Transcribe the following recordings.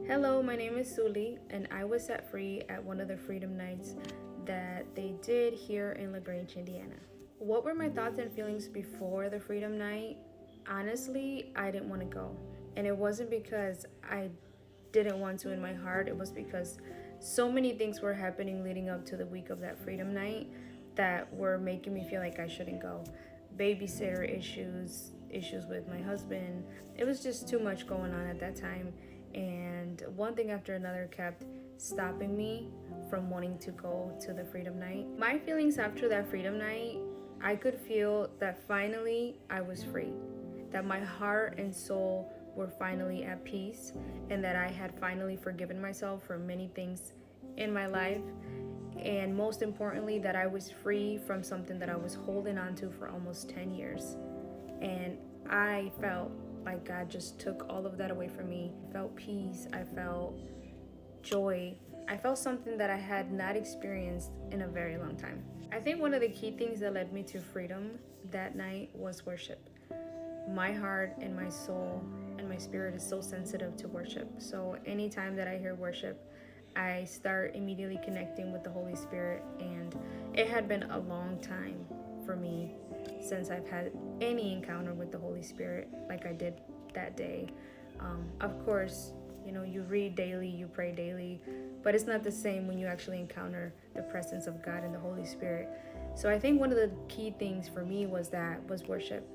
Hello, my name is Zuly, and I was set free at one of the Freedom Nights that they did here in LaGrange, Indiana. What were my thoughts and feelings before the Freedom Night? Honestly, I didn't want to go. And it wasn't because I didn't want to in my heart, it was because so many things were happening leading up to the week of that Freedom Night that were making me feel like I shouldn't go. Babysitter issues with my husband. It was just too much going on at that time. And one thing after another kept stopping me from wanting to go to the Freedom Night. My feelings after that Freedom Night, I could feel that finally I was free, that my heart and soul were finally at peace, and that I had finally forgiven myself for many things in my life. And most importantly, that I was free from something that I was holding on to for almost 10 years. And I felt like God just took all of that away from me. I felt peace, I felt joy. I felt something that I had not experienced in a very long time. I think one of the key things that led me to freedom that night was worship. My heart and my soul and my spirit is so sensitive to worship. So anytime that I hear worship, I start immediately connecting with the Holy Spirit. And it had been a long time for me since I've had any encounter with the Holy Spirit like I did that day. Of course, you read daily, you pray daily, but it's not the same when you actually encounter the presence of God and the Holy Spirit. So I think one of the key things for me was worship.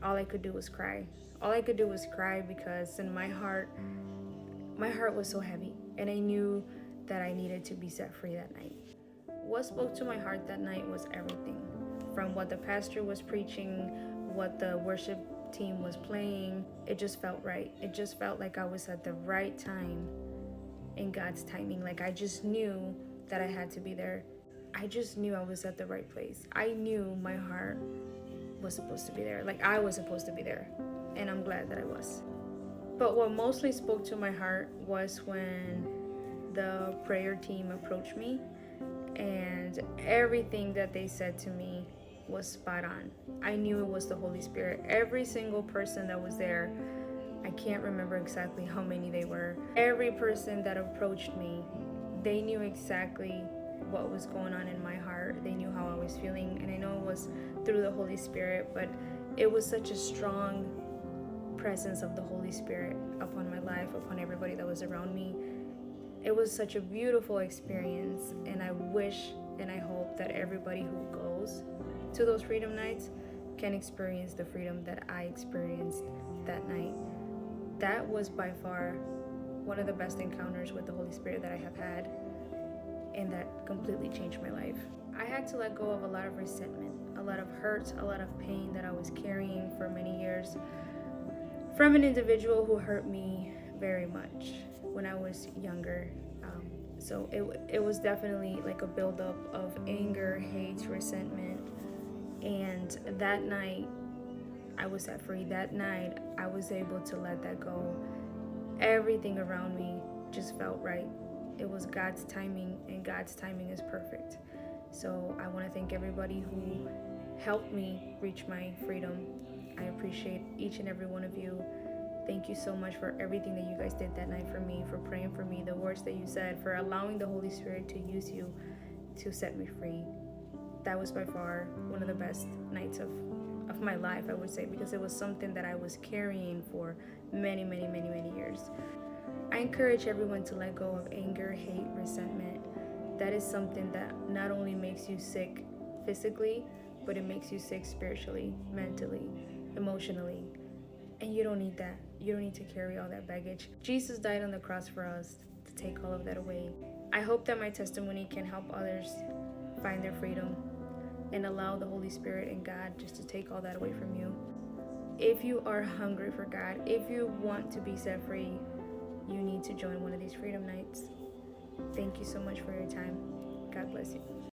All I could do was cry. All I could do was cry because in my heart was so heavy, and I knew that I needed to be set free that night. What spoke to my heart that night was everything. From what the pastor was preaching, what the worship team was playing, it just felt right. It just felt like I was at the right time in God's timing. Like I just knew that I had to be there. I just knew I was at the right place. I knew my heart was supposed to be there. Like I was supposed to be there. And I'm glad that I was. But what mostly spoke to my heart was when the prayer team approached me, and everything that they said to me was spot on. I knew it was the Holy Spirit. Every single person that was there, I can't remember exactly how many they were. Every person that approached me, they knew exactly what was going on in my heart. They knew how I was feeling, and I know it was through the Holy Spirit, but it was such a strong presence of the Holy Spirit upon my life, upon everybody that was around me. It was such a beautiful experience, and I wish and I hope that everybody who goes to those freedom nights can experience the freedom that I experienced that night. That was by far one of the best encounters with the Holy Spirit that I have had, and that completely changed my life. I had to let go of a lot of resentment, a lot of hurt, a lot of pain that I was carrying for many years from an individual who hurt me very much when I was younger. So it was definitely like a buildup of anger, hate, resentment. And that night, I was set free. That night, I was able to let that go. Everything around me just felt right. It was God's timing, and God's timing is perfect. So I want to thank everybody who helped me reach my freedom. I appreciate each and every one of you. Thank you so much for everything that you guys did that night for me, for praying for me, the words that you said, for allowing the Holy Spirit to use you to set me free. That was by far one of the best nights of my life, I would say, because it was something that I was carrying for many, many, many, many years. I encourage everyone to let go of anger, hate, resentment. That is something that not only makes you sick physically, but it makes you sick spiritually, mentally, emotionally. And you don't need that. You don't need to carry all that baggage. Jesus died on the cross for us to take all of that away. I hope that my testimony can help others find their freedom and allow the Holy Spirit and God just to take all that away from you. If you are hungry for God, if you want to be set free, you need to join one of these freedom nights. Thank you so much for your time. God bless you.